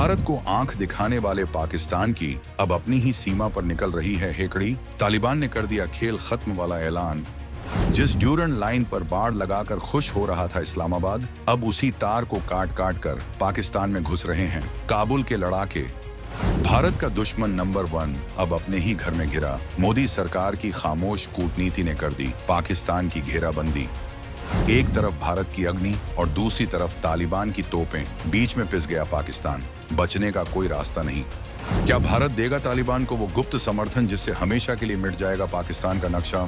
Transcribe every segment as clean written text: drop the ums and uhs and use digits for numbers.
भारत को आंख दिखाने वाले पाकिस्तान की अब अपनी ही सीमा पर निकल रही है हेकड़ी। तालिबान ने कर दिया खेल खत्म वाला ऐलान। जिस ड्यूरन लाइन पर बाड़ लगाकर खुश हो रहा था इस्लामाबाद, अब उसी तार को काट काट कर पाकिस्तान में घुस रहे हैं काबुल के लड़ाके। भारत का दुश्मन नंबर 1 अब अपने ही घर में घिरा। मोदी सरकार की खामोश कूटनीति ने कर दी पाकिस्तान की घेराबंदी। एक तरफ भारत की अग्नि और दूसरी तरफ तालिबान की तोपें, बीच में पिस गया पाकिस्तान। बचने का कोई रास्ता नहीं। क्या भारत देगा तालिबान को वो गुप्त समर्थन जिससे हमेशा के लिए मिट जाएगा पाकिस्तान का नक्शा?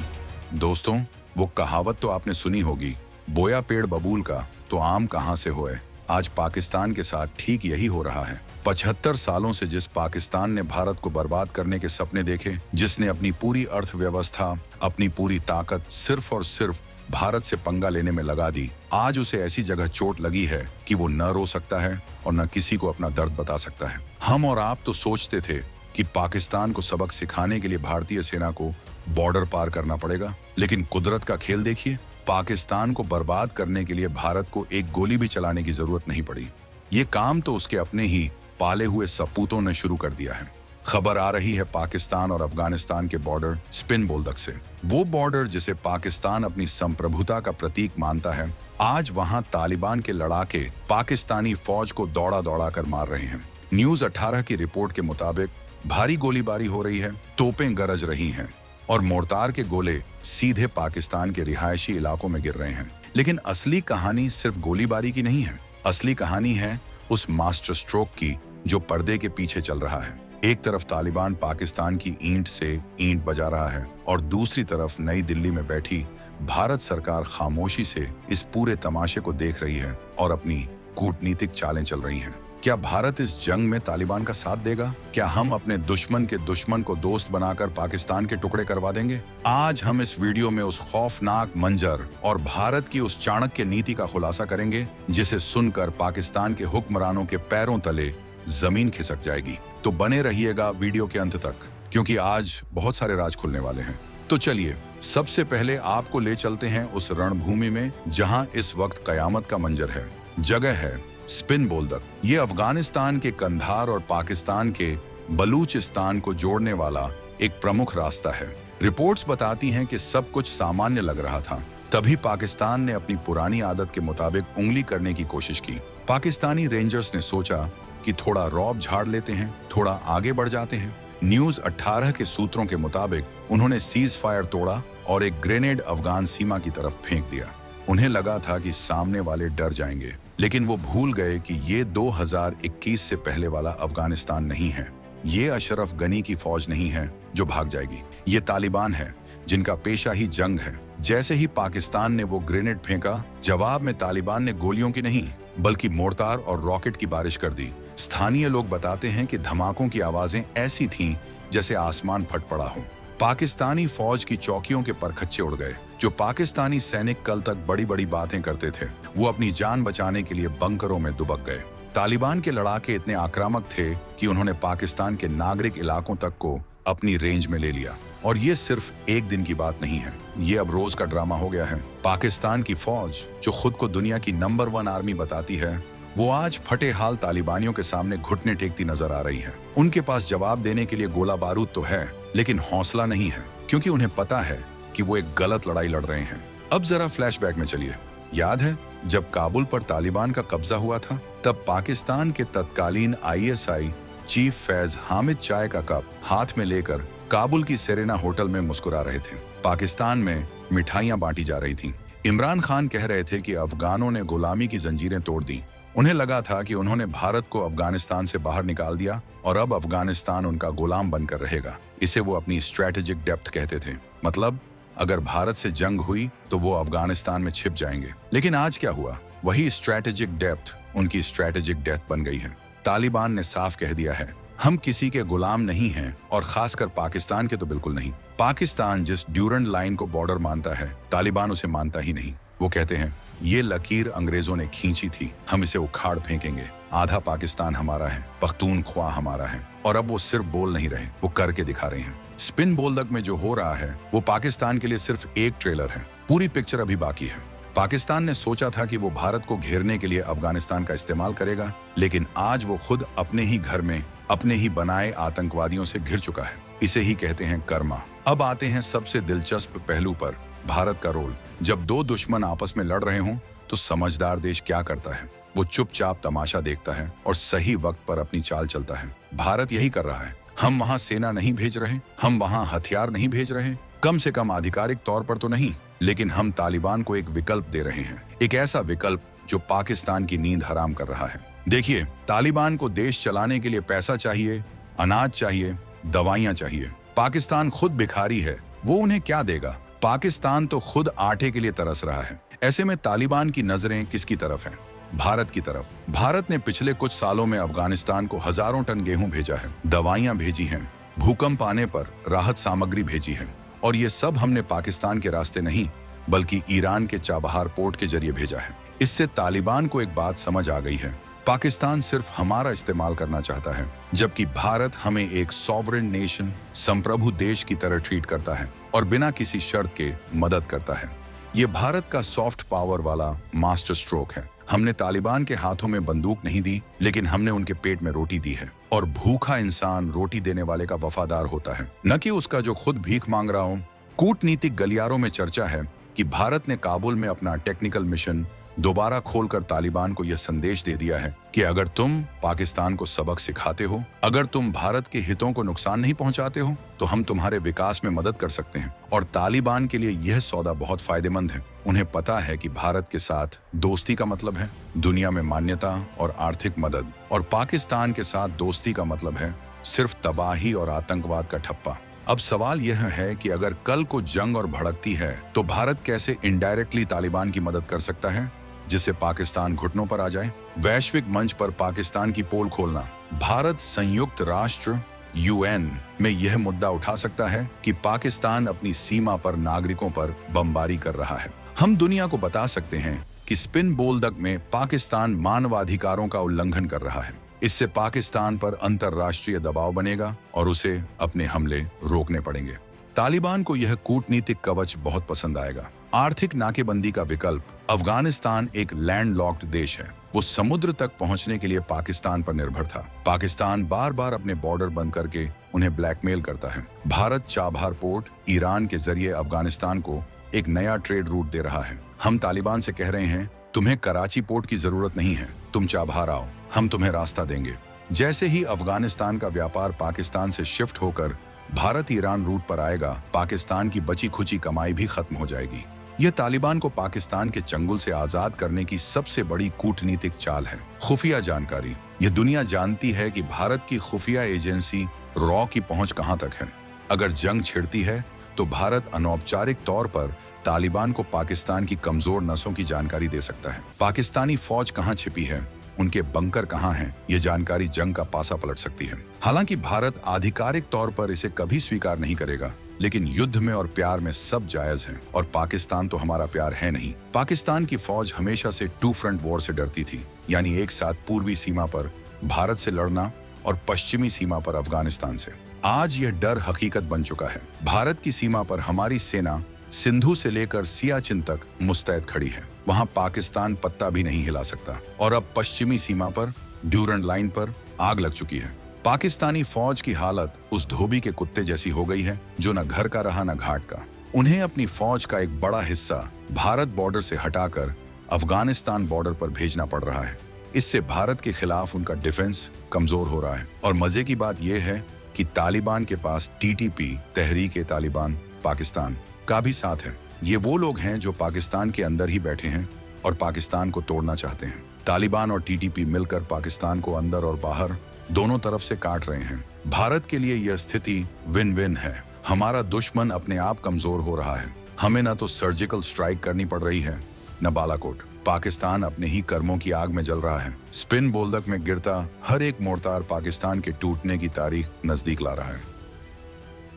दोस्तों, वो कहावत तो आपने सुनी होगी, बोया पेड़ बबूल का तो आम कहां से होए। आज पाकिस्तान के साथ ठीक यही हो रहा है। 75 सालों से जिस पाकिस्तान ने भारत को बर्बाद करने के सपने देखे, जिसने अपनी पूरी अर्थव्यवस्था, अपनी पूरी ताकत सिर्फ और सिर्फ भारत से पंगा लेने में लगा दी, आज उसे ऐसी जगह चोट लगी है कि वो न रो सकता है और न किसी को अपना दर्द बता सकता है। हम और आप तो सोचते थे कि पाकिस्तान को सबक सिखाने के लिए भारतीय सेना को बॉर्डर पार करना पड़ेगा, लेकिन कुदरत का खेल देखिए। पाकिस्तान को बर्बाद करने के लिए भारत को एक गोली भी चलाने की जरूरत नहीं पड़ी। ये काम तो उसके अपने ही पाले हुए सपूतों ने शुरू कर दिया है। खबर आ रही है पाकिस्तान और अफगानिस्तान के बॉर्डर स्पिन बोल्दक से। वो बॉर्डर जिसे पाकिस्तान अपनी संप्रभुता का प्रतीक मानता है, आज वहां तालिबान के लड़ाके पाकिस्तानी फौज को दौड़ा दौड़ा कर मार रहे हैं। न्यूज 18 की रिपोर्ट के मुताबिक भारी गोलीबारी हो रही है, तोपें गरज रही हैं और मोर्टार के गोले सीधे पाकिस्तान के रिहायशी इलाकों में गिर रहे हैं। लेकिन असली कहानी सिर्फ गोलीबारी की नहीं है। असली कहानी है उस मास्टर स्ट्रोक की जो पर्दे के पीछे चल रहा है। एक तरफ तालिबान पाकिस्तान की ईंट से ईंट बजा रहा है और दूसरी तरफ नई दिल्ली में बैठी भारत सरकार खामोशी से इस पूरे तमाशे को देख रही है और अपनी कूटनीतिक चालें चल रही हैं। क्या भारत इस जंग में तालिबान का साथ देगा? क्या हम अपने दुश्मन के दुश्मन को दोस्त बनाकर पाकिस्तान के टुकड़े करवा देंगे? आज हम इस वीडियो में उस खौफनाक मंजर और भारत की उस चाणक्य नीति का खुलासा करेंगे जिसे सुनकर पाकिस्तान के हुक्मरानों के पैरों तले जमीन खिसक जाएगी। तो बने रहिएगा वीडियो के अंत तक, क्योंकि आज बहुत सारे राज खुलने वाले हैं। तो चलिए, सबसे पहले आपको ले चलते हैं उस रणभूमि में जहां इस वक्त कयामत का मंजर है। जगह है स्पिन बोल्दक। ये अफगानिस्तान के कंधार और पाकिस्तान के बलूचिस्तान को जोड़ने वाला एक प्रमुख रास्ता है। रिपोर्ट्स बताती हैं कि सब कुछ सामान्य लग रहा था, तभी पाकिस्तान ने अपनी पुरानी आदत के मुताबिक उंगली करने की कोशिश की। पाकिस्तानी रेंजर्स ने सोचा कि थोड़ा रौब झाड़ लेते हैं, थोड़ा आगे बढ़ जाते हैं। न्यूज 18 के सूत्रों के मुताबिक उन्होंने सीज फायर तोड़ा और एक ग्रेनेड अफगान सीमा की तरफ फेंक दिया। उन्हें लगा था कि सामने वाले डर जाएंगे, लेकिन वो भूल गए कि ये 2021 से पहले वाला अफगानिस्तान नहीं है। ये अशरफ गनी की फौज नहीं है जो भाग जाएगी। ये तालिबान है जिनका पेशा ही जंग है। जैसे ही पाकिस्तान ने वो ग्रेनेड फेंका, जवाब में तालिबान ने गोलियों की नहीं बल्कि मोर्टार और रॉकेट की बारिश कर दी। स्थानीय लोग बताते हैं कि धमाकों की आवाजें ऐसी थीं जैसे आसमान फट पड़ा हो। पाकिस्तानी फौज की चौकियों के परखच्चे उड़ गए। जो पाकिस्तानी सैनिक कल तक बड़ी बड़ी बातें करते थे, वो अपनी जान बचाने के लिए बंकरों में दुबक गए। तालिबान के लड़ाके इतने आक्रामक थे कि उन्होंने पाकिस्तान के नागरिक इलाकों तक को अपनी रेंज में ले लिया। और ये सिर्फ एक दिन की बात नहीं है, ये अब रोज का ड्रामा हो गया है। पाकिस्तान की फौज, जो खुद को दुनिया की नंबर 1 आर्मी बताती है, वो आज फटे हाल तालिबानियों के सामने घुटने टेकती नजर आ रही है। उनके पास जवाब देने के लिए गोला बारूद तो है, लेकिन हौसला नहीं है, क्योंकि उन्हें पता है कि वो एक गलत लड़ाई लड़ रहे हैं। अब जरा फ्लैशबैक में चलिए। याद है जब काबुल पर तालिबान का कब्जा हुआ था, तब पाकिस्तान के तत्कालीन ISI चीफ फैज हामिद चाय का कप हाथ में लेकर काबुल की सेरेना होटल में मुस्कुरा रहे थे। पाकिस्तान में मिठाइयां बांटी जा रही थीं। इमरान खान कह रहे थे कि अफगानों ने गुलामी की जंजीरें तोड़ दी। उन्हें लगा था कि उन्होंने भारत को अफगानिस्तान से बाहर निकाल दिया और अब अफगानिस्तान उनका गुलाम बनकर रहेगा। इसे वो अपनी स्ट्रेटेजिक डेप्थ कहते थे। मतलब अगर भारत से जंग हुई तो वो अफगानिस्तान में छिप जाएंगे। लेकिन आज क्या हुआ? वही स्ट्रेटेजिक डेप्थ उनकी स्ट्रेटेजिक डेथ बन गई है। तालिबान ने साफ कह दिया है, हम किसी के गुलाम नहीं हैं, और खासकर पाकिस्तान के तो बिल्कुल नहीं। पाकिस्तान जिस ड्यूरन लाइन को बॉर्डर मानता है, तालिबान उसे मानता ही नहीं। वो कहते हैं ये लकीर अंग्रेजों ने खींची थी, हम इसे उखाड़ फेंकेंगे। आधा पाकिस्तान हमारा है, पख्तूनख्वा हमारा है। और अब वो सिर्फ बोल नहीं रहे, वो करके दिखा रहे हैं। स्पिन बोल्दक में जो हो रहा है वो पाकिस्तान के लिए सिर्फ एक ट्रेलर है, पूरी पिक्चर अभी बाकी है। पाकिस्तान ने सोचा था कि वो भारत को घेरने के लिए अफगानिस्तान का इस्तेमाल करेगा, लेकिन आज वो खुद अपने ही घर में अपने ही बनाए आतंकवादियों से घिर चुका है। इसे ही कहते हैं कर्मा। अब आते हैं सबसे दिलचस्प पहलू पर, भारत का रोल। जब दो दुश्मन आपस में लड़ रहे हों तो समझदार देश क्या करता है? वो चुपचाप तमाशा देखता है और सही वक्त पर अपनी चाल चलता है। भारत यही कर रहा है। हम वहां सेना नहीं भेज रहे, हम वहां हथियार नहीं भेज रहे, कम से कम आधिकारिक तौर पर तो नहीं, लेकिन हम तालिबान को एक विकल्प दे रहे हैं। एक ऐसा विकल्प जो पाकिस्तान की नींद हराम कर रहा है। देखिए, तालिबान को देश चलाने के लिए पैसा चाहिए, अनाज चाहिए, दवाइयां चाहिए। पाकिस्तान खुद भिखारी है, वो उन्हें क्या देगा? पाकिस्तान तो खुद आटे के लिए तरस रहा है। ऐसे में तालिबान की नजरें किसकी तरफ हैं? भारत की तरफ। भारत ने पिछले कुछ सालों में अफगानिस्तान को हजारों टन गेहूं भेजा है, दवाइयां भेजी हैं, भूकंप आने पर राहत सामग्री भेजी है, और ये सब हमने पाकिस्तान के रास्ते नहीं बल्कि ईरान के चाबहार पोर्ट के जरिए भेजा है। इससे तालिबान को एक बात समझ आ गई है, पाकिस्तान सिर्फ हमारा इस्तेमाल करना चाहता है, जबकि भारत हमें एक सॉवरेन नेशन, संप्रभु देश की तरह ट्रीट करता है और बिना किसी शर्त के मदद करता है। ये भारत का सॉफ्ट पावर वाला मास्टर स्ट्रोक है। हमने तालिबान के हाथों में बंदूक नहीं दी, लेकिन हमने उनके पेट में रोटी दी है, और भूखा इंसान रोटी देने वाले का वफादार होता है, न कि उसका जो खुद भीख मांग रहा हो। कूटनीतिक गलियारों में चर्चा है कि भारत ने काबुल में अपना टेक्निकल मिशन दोबारा खोलकर तालिबान को यह संदेश दे दिया है कि अगर तुम पाकिस्तान को सबक सिखाते हो, अगर तुम भारत के हितों को नुकसान नहीं पहुंचाते हो, तो हम तुम्हारे विकास में मदद कर सकते हैं। और तालिबान के लिए यह सौदा बहुत फायदेमंद है। उन्हें पता है कि भारत के साथ दोस्ती का मतलब है दुनिया में मान्यता और आर्थिक मदद, और पाकिस्तान के साथ दोस्ती का मतलब है सिर्फ तबाही और आतंकवाद का ठप्पा। अब सवाल यह है कि अगर कल को जंग और भड़कती है तो भारत कैसे इनडायरेक्टली तालिबान की मदद कर सकता है, जिससे पाकिस्तान घुटनों पर आ जाए? वैश्विक मंच पर पाकिस्तान की पोल खोलना। भारत संयुक्त राष्ट्र UN में यह मुद्दा उठा सकता है कि पाकिस्तान अपनी सीमा पर नागरिकों पर बमबारी कर रहा है। हम दुनिया को बता सकते हैं कि स्पिन बोलदक में पाकिस्तान मानवाधिकारों का उल्लंघन कर रहा है। इससे पाकिस्तान पर अंतर्राष्ट्रीय दबाव बनेगा और उसे अपने हमले रोकने पड़ेंगे। तालिबान को यह कूटनीतिक कवच बहुत पसंद आएगा। आर्थिक नाकेबंदी का विकल्प। अफगानिस्तान एक लैंडलॉक्ड देश है। वो समुद्र तक पहुंचने के लिए पाकिस्तान पर निर्भर था। पाकिस्तान बार बार अपने बॉर्डर बंद करके उन्हें ब्लैकमेल करता है। भारत चाबहार पोर्ट ईरान के जरिए अफगानिस्तान को एक नया ट्रेड रूट दे रहा है। हम तालिबान से कह रहे हैं, तुम्हें कराची पोर्ट की जरूरत नहीं है, तुम चाबहार आओ, हम तुम्हें रास्ता देंगे। जैसे ही अफगानिस्तान का व्यापार पाकिस्तान से शिफ्ट होकर भारत ईरान रूट पर आएगा, पाकिस्तान की बची खुची कमाई भी खत्म हो जाएगी। यह तालिबान को पाकिस्तान के चंगुल से आजाद करने की सबसे बड़ी कूटनीतिक चाल है। खुफिया जानकारी। यह दुनिया जानती है कि भारत की खुफिया एजेंसी रॉ की पहुंच कहां तक है। अगर जंग छिड़ती है तो भारत अनौपचारिक तौर पर तालिबान को पाकिस्तान की कमजोर नसों की जानकारी दे सकता है। पाकिस्तानी फौज कहां छिपी है, उनके बंकर कहां हैं, ये जानकारी जंग का पासा पलट सकती है। हालांकि भारत आधिकारिक तौर पर इसे कभी स्वीकार नहीं करेगा, लेकिन युद्ध में और प्यार में सब जायज है, और पाकिस्तान तो हमारा प्यार है नहीं। पाकिस्तान की फौज हमेशा से टू फ्रंट वॉर से डरती थी, यानी एक साथ पूर्वी सीमा पर भारत से लड़ना और पश्चिमी सीमा पर अफगानिस्तान से। आज यह डर हकीकत बन चुका है। भारत की सीमा पर हमारी सेना सिंधु से लेकर सियाचिन तक मुस्तैद खड़ी है। वहां पाकिस्तान पत्ता भी नहीं हिला सकता। और अब पश्चिमी सीमा पर ड्यूरंड लाइन पर आग लग चुकी है। पाकिस्तानी फौज की हालत उस धोबी के कुत्ते जैसी हो गई है जो न घर का रहा न घाट का। उन्हें अपनी फौज का एक बड़ा हिस्सा भारत बॉर्डर से हटाकर अफगानिस्तान बॉर्डर पर भेजना पड़ रहा है। इससे भारत के खिलाफ उनका डिफेंस कमजोर हो रहा है। और मजे की बात यह है कि तालिबान के पास TTP तहरीक-ए-तालिबान पाकिस्तान का भी साथ है। ये वो लोग हैं जो पाकिस्तान के अंदर ही बैठे हैं और पाकिस्तान को तोड़ना चाहते हैं। तालिबान और TTP मिलकर पाकिस्तान को अंदर और बाहर दोनों तरफ से काट रहे हैं। भारत के लिए यह स्थिति विन विन है। हमारा दुश्मन अपने आप कमजोर हो रहा है। हमें न तो सर्जिकल स्ट्राइक करनी पड़ रही है, न बालाकोट। पाकिस्तान अपने ही कर्मों की आग में जल रहा है। स्पिन बोलदक में गिरता हर एक मोर्टार पाकिस्तान के टूटने की तारीख नजदीक ला रहा है।